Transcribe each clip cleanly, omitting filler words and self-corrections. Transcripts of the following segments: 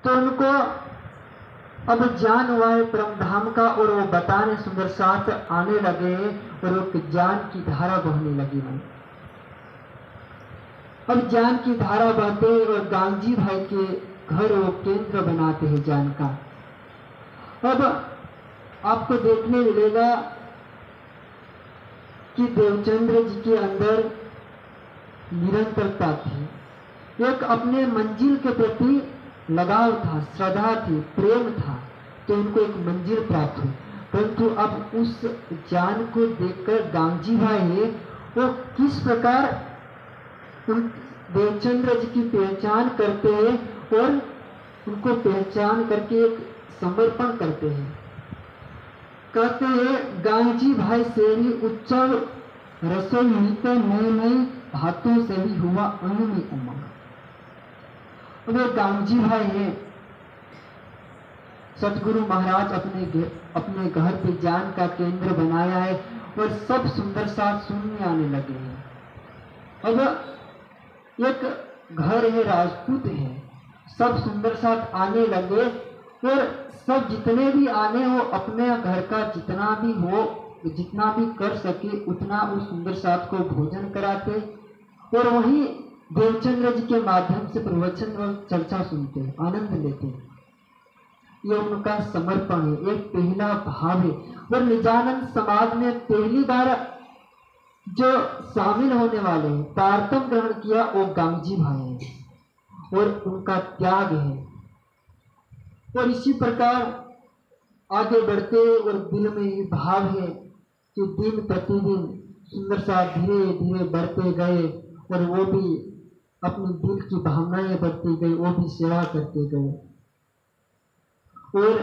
तो उनको अब ज्ञान हुआ है परम धाम का, और वो बताने सुंदर साथ आने लगे और वो ज्ञान की धारा बहने लगी वहीं। अब ज्ञान की धारा बहते और गांधी भाई के घर वो केंद्र बनाते हैं ज्ञान का। अब आपको देखने मिलेगा कि देवचंद्र जी के अंदर निरंतरता थी, एक अपने मंजिल के प्रति लगाव था, श्रद्धा थी, प्रेम था, तो उनको एक मंजिल प्राप्त हुई। परंतु अब उस ज्ञान को देखकर गांधी भाई वो किस प्रकार देवचंद्र जी की पहचान करते हैं और उनको पहचान करके एक समर्पण करते हैं। कहते हैं गांधी भाई से भी उत्सव रसोई हुई तो नई नई हाथों से भी हुआ अन्न में उमंग। वे गांधी भाई हैं, सतगुरु महाराज अपने घर पे ज्ञान का केंद्र बनाया है और सब सुंदर साथ सुनने आने लगे हैं। अब एक घर है, राजपूत है, सब सुंदर साथ आने लगे और सब जितने भी आने हो अपने घर का जितना भी हो, जितना भी कर सके उतना उस सुंदर साथ को भोजन कराते और वहीं देवचंद्र जी के माध्यम से प्रवचन और चर्चा सुनते, आनंद लेते। ये उनका समर्पण है, एक पहला भाव है। और निजानंद समाज में पहली बार जो शामिल होने वाले हैं, तारतम ग्रहण किया, वो गांधी भाई है और उनका त्याग है। और इसी प्रकार आगे बढ़ते और दिल में ये भाव है कि दिन प्रतिदिन सुंदर सा धीरे धीरे बढ़ते गए और वो भी अपनी दिल की भावनाएं बढ़ती गई, वो भी सेवा करते गए। और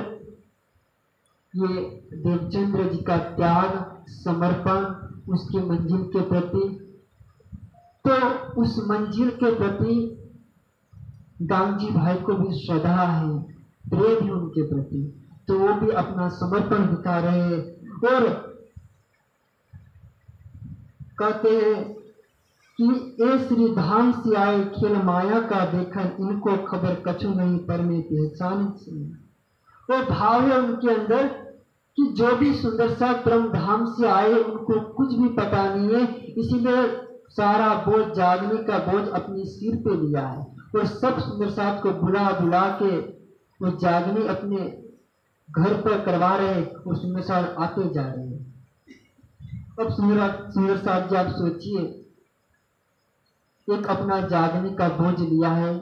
ये देवचंद्र जी का त्याग, समर्पण उसकी मंजिल के प्रति, तो उस मंजिल के प्रति गांधी भाई को भी श्रद्धा है, प्रेम है उनके प्रति, तो वो भी अपना समर्पण दिखा रहे हैं। और कहते हैं कि ए श्री धाम से आए खेल माया का देखन, इनको खबर कछु नहीं पर में पहचान से। वो भाव है उनके अंदर कि जो भी सुंदर सा ब्रह्म धाम से आए उनको कुछ भी पता नहीं है, इसीलिए सारा बोझ, जागने का बोझ अपने सिर पे लिया है और सब सुंदर साथ को बुला बुला के वो जागने अपने घर पर करवा रहे और सुंदर साथ आते जा रहे हैं। अब सुंदर साथ जी आप सोचिए, एक अपना जागने का बोझ लिया है,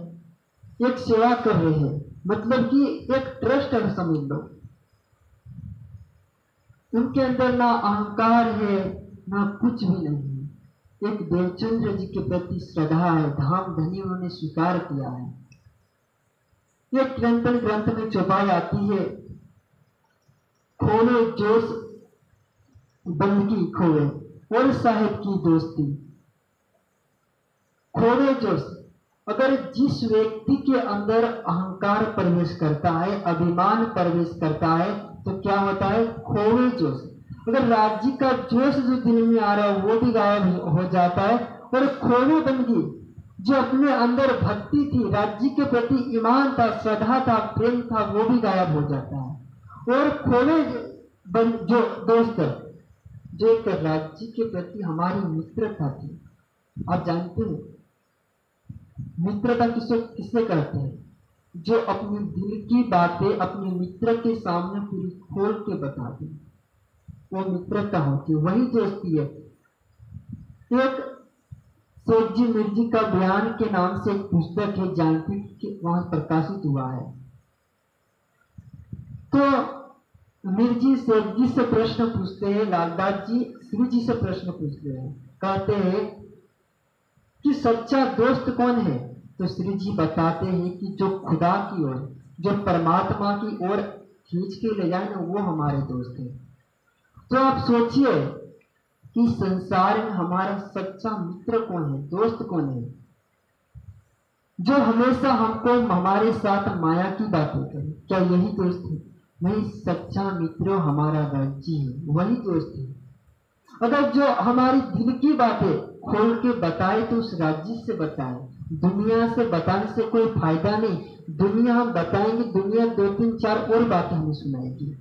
एक सेवा कर रहे हैं, मतलब कि एक ट्रस्ट है, समझ लो। उनके अंदर ना अहंकार है ना कुछ भी नहीं है, एक देवचंद्र जी के प्रति श्रद्धा है, धाम धनी उन्होंने स्वीकार किया है। एक कीर्तन ग्रंथ में चौपाई आती है, खोलो जोश बंदगी खोए और साहिब की दोस्ती। खोले जोश, अगर जिस व्यक्ति के अंदर अहंकार प्रवेश करता है, अभिमान प्रवेश करता है, तो क्या होता है? खोए जोश। अगर राज्य का जोश जो दिल में आ रहा है वो भी गायब हो जाता है। और खोए बंदगी, जो अपने अंदर भक्ति थी, राज्य के प्रति ईमान था, श्रद्धा था, प्रेम था, वो भी गायब हो जाता है। और खोए जो दोस्त, जो एक राज्य के प्रति हमारी मित्रता थी, आप जानते हैं मित्रता किससे कहते हैं? जो अपने दिल की बातें अपने मित्र के सामने पूरी खोल के बता दे, वो मित्रता होती है, वही दोस्ती है। एक शेख जी मिर्जी का बयान के नाम से एक पुस्तक है, जानती कि वहां प्रकाशित हुआ है। तो मिर्जी शेख जी से प्रश्न पूछते हैं, लालदास जी श्री जी से प्रश्न पूछते हैं, कहते हैं कि सच्चा दोस्त कौन है? तो श्री जी बताते हैं कि जो खुदा की ओर, जो परमात्मा की ओर खींच के ले जाए ना, वो हमारे दोस्त हैं। तो आप सोचिए कि संसार में हमारा सच्चा मित्र कौन है, दोस्त कौन है? जो हमेशा हमको हमारे साथ माया की बातें करे, क्या यही दोस्त है? नहीं, सच्चा मित्र हमारा राज्य है, वही दोस्त है। अगर जो हमारी दिल की बातें खोल के बताए तो उस राज्य से बताए, दुनिया से बताने से कोई फायदा नहीं। दुनिया हम बताएंगे, दुनिया 2 3 4 और बातें हमें सुनाएगी,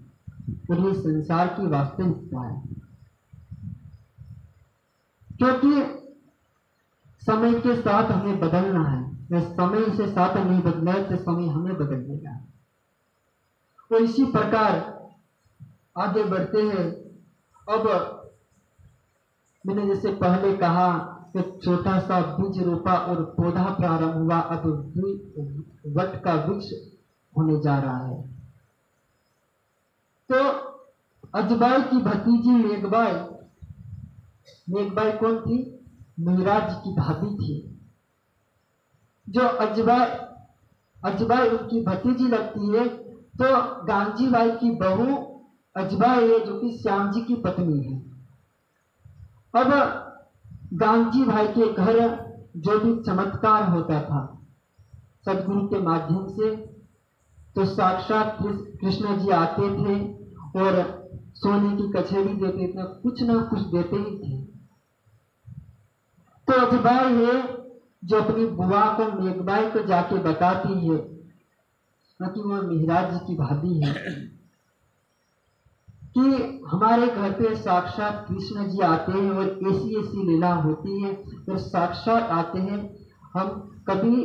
और ये संसार की वास्तविकता है। क्योंकि समय के साथ हमें बदलना है, समय से साथ नहीं बदला तो समय हमें बदल देगा। तो इसी प्रकार आगे बढ़ते हैं। अब मैंने जैसे पहले कहा कि छोटा सा बीज रोपा और पौधा प्रारंभ हुआ, अब वट का वृक्ष होने जा रहा है। तो अजबाई की भतीजी मेघबाई, मेघबाई कौन थी? मेघराज की भाभी थी। जो अजबाई उनकी भतीजी लगती है। तो गांजी बाई की बहू अजबाई है, जो कि श्याम जी की पत्नी है। अब गांधी भाई के घर जो भी चमत्कार होता था सदगुरु के माध्यम से, तो साक्षात कृष्ण जी आते थे और सोने की कचेरी देते थे, कुछ ना कुछ देते ही थे। तो अजबाई है जो अपनी बुआ को, मेघबाई को जाके बताती है कि वो मेहराज जी की भाभी है, कि हमारे घर पे साक्षात कृष्ण जी आते हैं और ऐसी ऐसी लीला होती है, और साक्षात आते हैं। हम कभी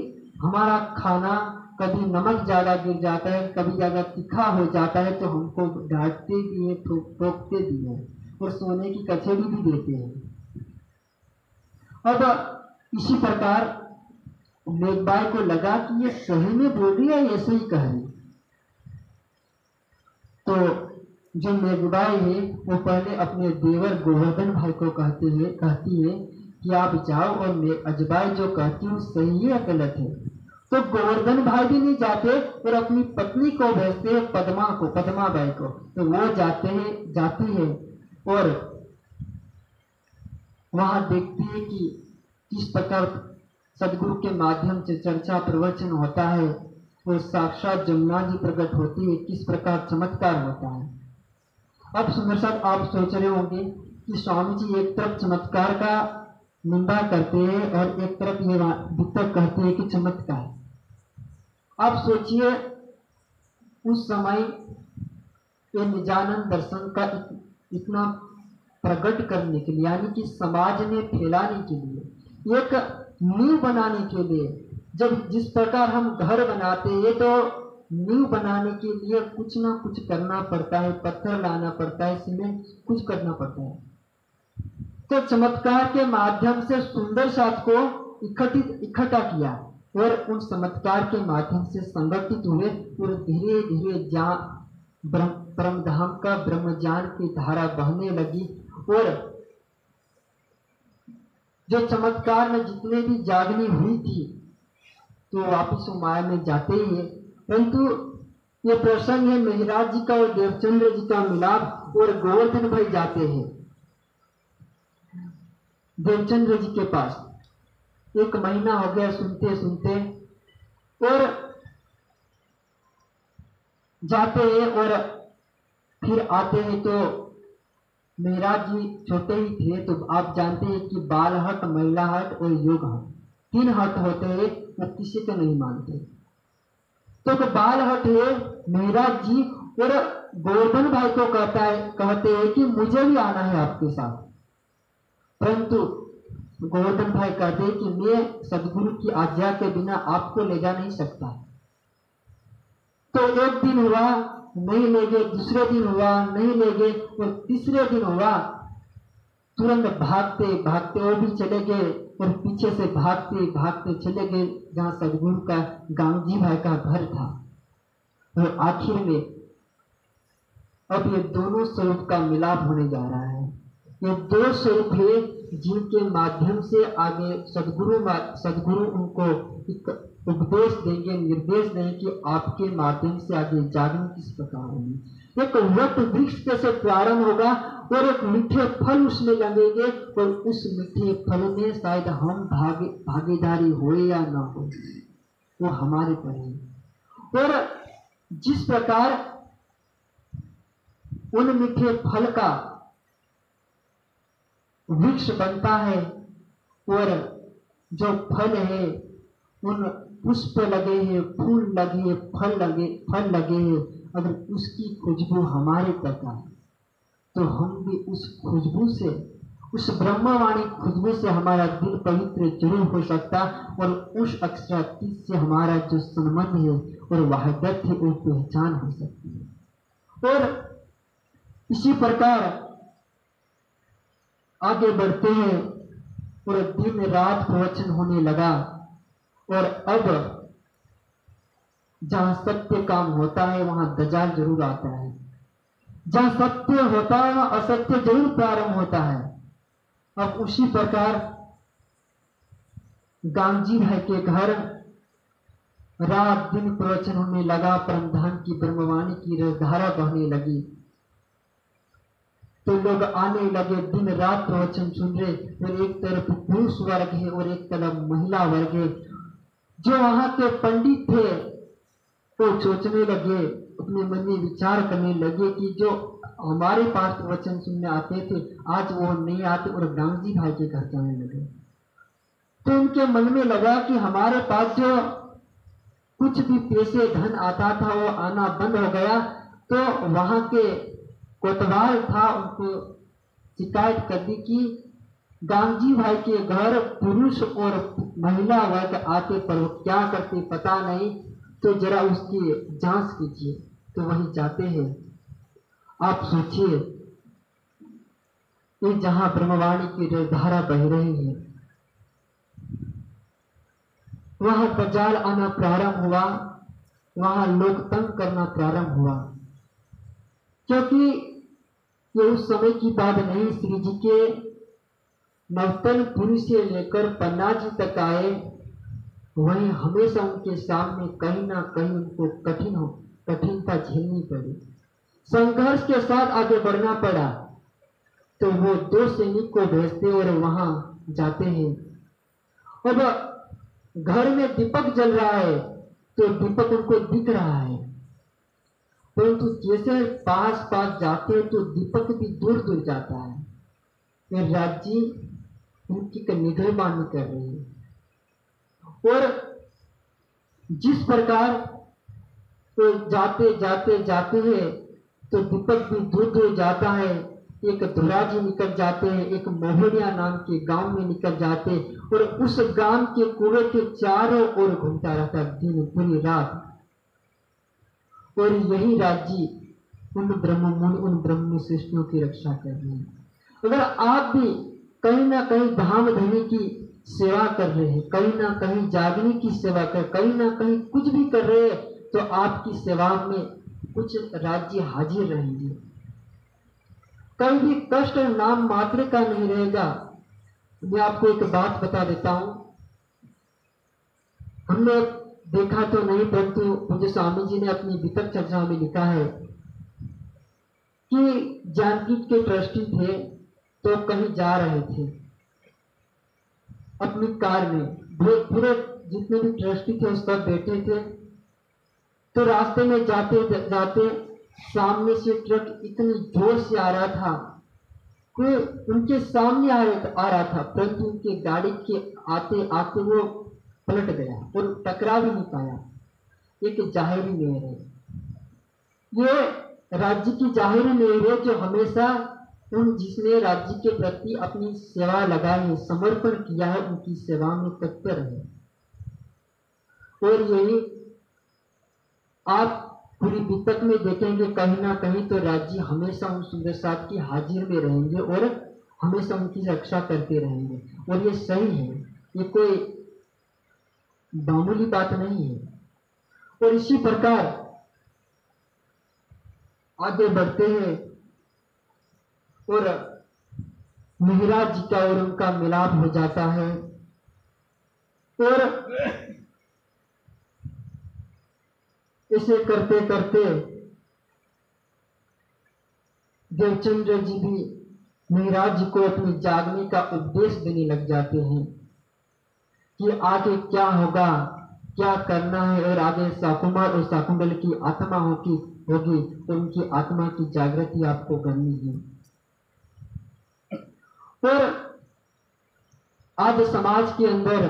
हमारा खाना कभी नमक ज्यादा गिर जाता है, कभी ज्यादा तीखा हो जाता है, तो हमको डांटते भी है, टोकते भी है, और सोने की कचेरी भी देते हैं। अब इसी प्रकार मेघबाई को लगा कि ये सही में बोल रही है, ऐसे ही कह रही। तो जो मेघबाई है वो पहले अपने देवर गोवर्धन भाई को कहती है कि आप जाओ और अजबाई जो कहती है सही है या गलत है। तो गोवर्धन भाई भी नहीं जाते और अपनी पत्नी को भेजते हैं, पद्मा बाई को। तो वो जाती है और वहां देखती है कि किस प्रकार सदगुरु के माध्यम से चर्चा प्रवचन होता है और साक्षात जमुना जी प्रकट होती है, किस प्रकार चमत्कार होता है। अब सुंदर साहब, आप सोच रहे होंगे कि स्वामी जी एक तरफ चमत्कार का निंदा करते हैं और एक तरफ ये वितक कहते हैं कि चमत्कार। आप सोचिए उस समय ये निजानंद दर्शन का इतना प्रकट करने के लिए, यानी कि समाज में फैलाने के लिए, एक नींव बनाने के लिए, जब जिस प्रकार हम घर बनाते हैं तो नींव बनाने के लिए कुछ ना कुछ करना पड़ता है, पत्थर लाना पड़ता है, सीमेंट कुछ करना पड़ता है। तो चमत्कार के माध्यम से सुंदर साथ को इकट्ठा किया और उन चमत्कार के माध्यम से संगठित हुए और धीरे धीरे परमधाम का ब्रह्मज्ञान की धारा बहने लगी। और जो चमत्कार में जितने भी जागनी हुई थी तो वापिस वो माया में जाते ही है। परंतु ये प्रसंग है मेहराज जी का और देवचंद्र जी का मिलाप, और गोवर्धन भाई जाते हैं देवचंद्र जी के पास। 1 महीना हो गया सुनते सुनते, और जाते हैं और फिर आते हैं। तो मेहराज जी छोटे ही थे, तो आप जानते हैं कि बाल हट, महिला हट और योग हट, 3 हट होते हैं, वो किसी को नहीं मानते। तो बाल हट है मेहराज जी और गोवर्धन भाई को कहते हैं कि मुझे भी आना है आपके साथ। परंतु गोवर्धन भाई कहते हैं कि मैं सदगुरु की आज्ञा के बिना आपको ले जा नहीं सकता। तो 1 दिन हुआ नहीं ले गए, दूसरे दिन हुआ नहीं ले गए, और तीसरे दिन हुआ तुरंत भागते भागते वो भी चले गए और पीछे से भागते भागते चले गए जहां सदगुरु का गांधी भाई का घर था। और आखिर में अब ये दोनों स्वरूप का मिलाप होने जा रहा है। ये 2 स्वरूप है जिनके माध्यम से आगे सदगुरु उनको उपदेश देंगे, निर्देश देंगे कि आपके माध्यम से आगे जागरण किस प्रकार होगी। एक वट वृक्ष कैसे प्रारंभ होगा और एक मीठे फल उसमें लगेंगे, और उस मीठे फल में शायद हम भागीदारी हो या ना हो, वो हमारे पर है। और जिस प्रकार उन मीठे फल का वृक्ष बनता है और जो फल है उन पुष्प लगे हैं, फूल लगे, फल लगे हैं, अगर उसकी खुशबू हमारे तक आए तो हम भी उस खुशबू से, उस ब्रह्मवाणी खुशबू से हमारा दिल पवित्र जरूर हो सकता, और उस अक्षरातीत से हमारा जो संबंध है और वहदत है वो पहचान हो सकती है। और इसी प्रकार आगे बढ़ते हैं और दिन रात प्रवचन होने लगा, और अब जहां सत्य काम होता है वहां दजाल जरूर आता है, जहां सत्य होता है वहां असत्य जरूर प्रारंभ होता है। अब उसी प्रकार गांधी भाई के घर रात दिन प्रवचन होने लगा, परमधाम की ब्रह्मवाणी की रसधारा बहने लगी, तो लोग आने लगे, दिन रात प्रवचन सुन रहे, और एक तरफ पुरुष वर्ग है और एक तरफ महिला वर्ग है। जो वहां के पंडित थे वो सोचने लगे, अपने मन में विचार करने लगे कि जो हमारे पास प्रवचन सुनने आते थे आज वो नहीं आते, और गांधी भाई के घर जाने लगे। तो उनके मन में लगा कि हमारे पास जो कुछ भी पैसे धन आता था वो आना बंद हो गया, तो वहां के कोतवाल था उनको शिकायत कर दी कि गांधी भाई के घर पुरुष और महिला वर्ग आते पर वो क्या करते पता नहीं, तो जरा उसकी जांच कीजिए। तो वहीं जाते हैं। आप सोचिए, ये जहां ब्रह्मवाणी की धारा बह रही है वहां दज्जाल आना प्रारंभ हुआ, वहां लोग तंग करना प्रारंभ हुआ, क्योंकि ये उस समय की बात नहीं। श्री जी के नवतनपुरी से लेकर पन्ना जी तक आए, वहीं हमेशा उनके सामने कहीं ना कहीं उनको कठिनता झेलनी पड़ी, संघर्ष के साथ आगे बढ़ना पड़ा। तो वो 2 सैनिक को भेजते और वहां जाते हैं। अब घर में दीपक जल रहा है तो दीपक उनको दिख रहा है, परंतु जैसे पास जाते हैं तो दीपक भी दूर दूर जाता है। ये राज्य उनकी निगहबानी कर रही है, और जिस प्रकार तो जाते जाते हैं तो दीपक भी दूर दूर जाता है। एक धुरा जी निकल जाते हैं, एक मोहनिया नाम के गांव में निकल जाते, और उस गांव के कुएं के चारों ओर घूमता रहता दिन पूरी रात। और यही राज्य उन ब्रह्म सृष्टियों की रक्षा कर रहे हैं। अगर आप भी कहीं ना कहीं धाम धनी की सेवा कर रहे हैं, कहीं ना कहीं जागने की सेवा कर, कहीं ना कहीं कुछ भी कर रहे हैं, तो आपकी सेवा में कुछ राज्य हाजिर रहेंगे। कहीं भी कष्ट नाम मात्र का नहीं रहेगा। मैं आपको एक बात बता देता हूं, हमने देखा तो नहीं, परंतु मुझे स्वामी जी ने अपनी वितक चर्चा में लिखा है कि ज्ञानपीठ के ट्रस्टी थे, तो कहीं जा रहे थे अपनी कार में, पूरे जितने भी ट्रस्टी थे उस पर बैठे थे। तो रास्ते में जाते जाते सामने से ट्रक इतनी जोर से आ रहा था कि उनके सामने आ रहा था, परंतु उनके गाड़ी के आते आते वो पलट गया और टकरा भी नहीं पाया। एक जाहिरी मेहर है, ये राज्य की जाहिरी मेहर है जो हमेशा उन जिसने राज्य के प्रति अपनी सेवा लगाई है, समर्पण किया है, उनकी सेवा में तत्पर है। और यही आप पूरी वितक में देखेंगे, कहीं ना कहीं तो राज्य हमेशा उन सुंदर साथ की हाजिर में रहेंगे और हमेशा उनकी रक्षा करते रहेंगे। और ये सही है, ये कोई मामूली बात नहीं है। और इसी प्रकार आगे बढ़ते हैं और मेहराज जी का और उनका मिलाप हो जाता है, और इसे करते करते देवचंद्र जी भी मेहराज जी को अपने जागने का उपदेश देने लग जाते हैं कि आगे क्या होगा, क्या करना है, और आगे शाकुमार और शाकुंडल की आत्मा होगी तो उनकी आत्मा की जागृति आपको करनी है। और आज समाज के अंदर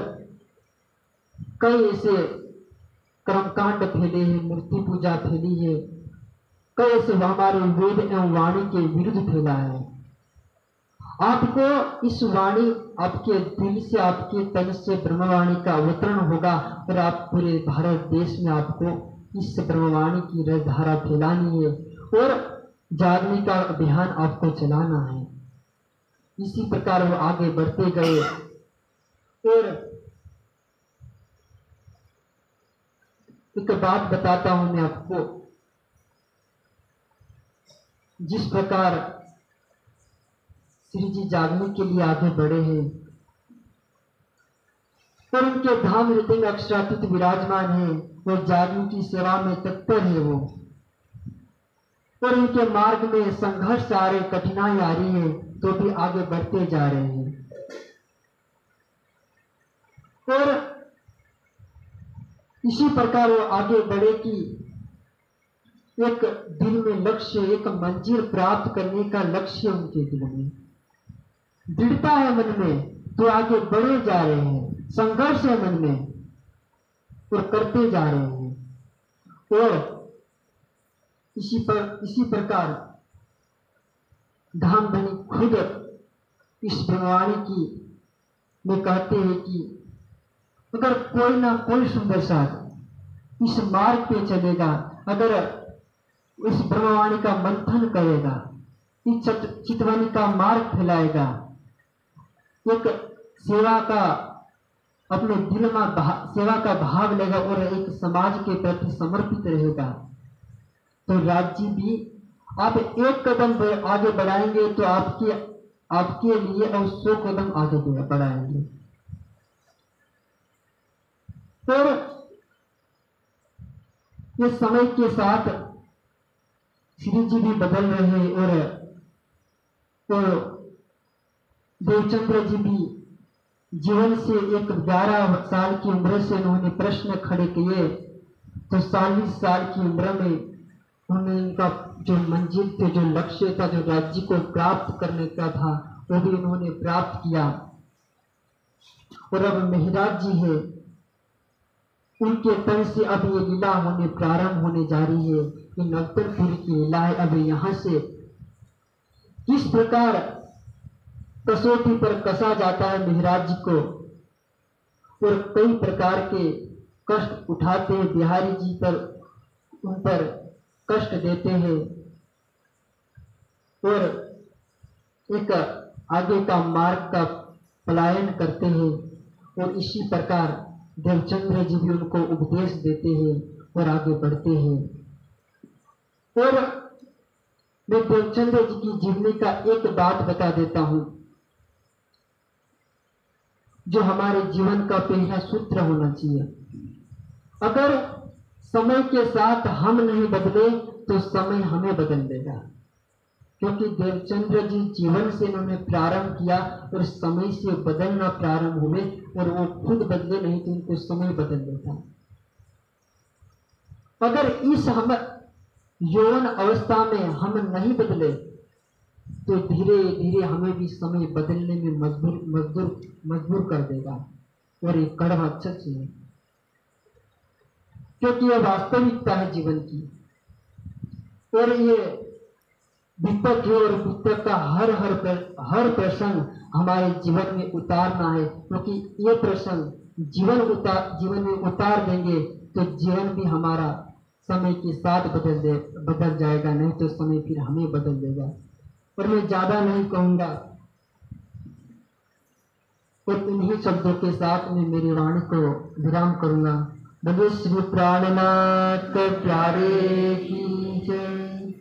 कई ऐसे कर्मकांड फैले हैं, मूर्ति पूजा फैली है, कई ऐसे हमारे वेद एवं वाणी के विरुद्ध फैला है। आपको इस वाणी आपके दिल से, आपके तन से ब्रह्मवाणी का अवतरण होगा और आप पूरे भारत देश में आपको इस ब्रह्मवाणी की रसधारा फैलानी है और जागने का अभियान आपको चलाना है। इसी प्रकार वो आगे बढ़ते गए और एक बात बताता हूं मैं आपको, जिस प्रकार श्री जी जागने के लिए आगे बढ़े हैं और उनके धाम हृदय अक्षरातीत विराजमान है, वो जागने की सेवा में तत्पर है वो, और उनके मार्ग में संघर्ष आ रहे, कठिनाई आ रही है, तो भी आगे बढ़ते जा रहे हैं। और इसी प्रकार वो आगे बढ़े कि एक दिल में लक्ष्य, एक मंजिल प्राप्त करने का लक्ष्य उनके दिल में दृढ़ता है मन में, तो आगे बढ़े जा रहे हैं, संघर्ष है मन में और करते जा रहे हैं। और इसी प्रकार धाम धनी खुद इस ब्रह्मवाणी की में कहते हैं कि अगर कोई ना कोई सुंदर साथ इस मार्ग पे चलेगा, अगर इस ब्रह्मवाणी का मंथन करेगा, इस चितवाणी का मार्ग फैलाएगा, एक सेवा का अपने दिल में सेवा का भाव लेगा और एक समाज के प्रति समर्पित रहेगा, तो राज्य भी आप एक कदम आगे बढ़ाएंगे तो आपके लिए और 100 कदम आगे बढ़ाएंगे। और ये समय के साथ श्री जी भी बदल रहे हैं और देवचंद्र जी भी जीवन से एक 11 साल की उम्र से उन्होंने प्रश्न खड़े किए, तो 40 साल की उम्र में उन्होंने इनका जो मंजिल थे, जो लक्ष्य था, जो राज्य को प्राप्त करने का था, वो भी उन्होंने प्राप्त किया। और अब मेहराज जी है, उनके तन से अब ये लीला होने प्रारंभ होने जा रही है। ये नवतरपुर की लीला है। अब यहाँ से किस प्रकार कसौटी पर कसा जाता है मेहराज जी को, और कई प्रकार के कष्ट उठाते हैं बिहारी जी पर, उन पर कष्ट देते हैं और एक आगे का मार्ग का पलायन करते हैं। और इसी प्रकार देवचंद्र जी भी उनको उपदेश देते हैं और आगे बढ़ते हैं। और मैं देवचंद्र जी की जीवनी का एक बात बता देता हूं, जो हमारे जीवन का पहला सूत्र होना चाहिए। अगर समय के साथ हम नहीं बदले तो समय हमें बदल देगा, क्योंकि देवचंद्र जी जीवन से उन्होंने प्रारंभ किया और समय से बदलना प्रारंभ हुए, और वो खुद बदले नहीं तो उनको समय बदल देता। अगर इस हम यौवन अवस्था में हम नहीं बदले तो धीरे धीरे हमें भी समय बदलने में मजबूर कर देगा, और ये कड़वा सच है, क्योंकि यह वास्तविकता है जीवन की। और ये विपद है, और विपद का हर प्रसंग हमारे जीवन में उतारना है, क्योंकि ये प्रसंग जीवन में उतार देंगे तो जीवन भी हमारा समय के साथ बदल जाएगा, नहीं तो समय फिर हमें बदल देगा। और मैं ज्यादा नहीं कहूंगा, और इन्हीं शब्दों के साथ मैं मेरी वाणी को विराम करूंगा। बोले श्री प्राणनाथ प्यारे की जय।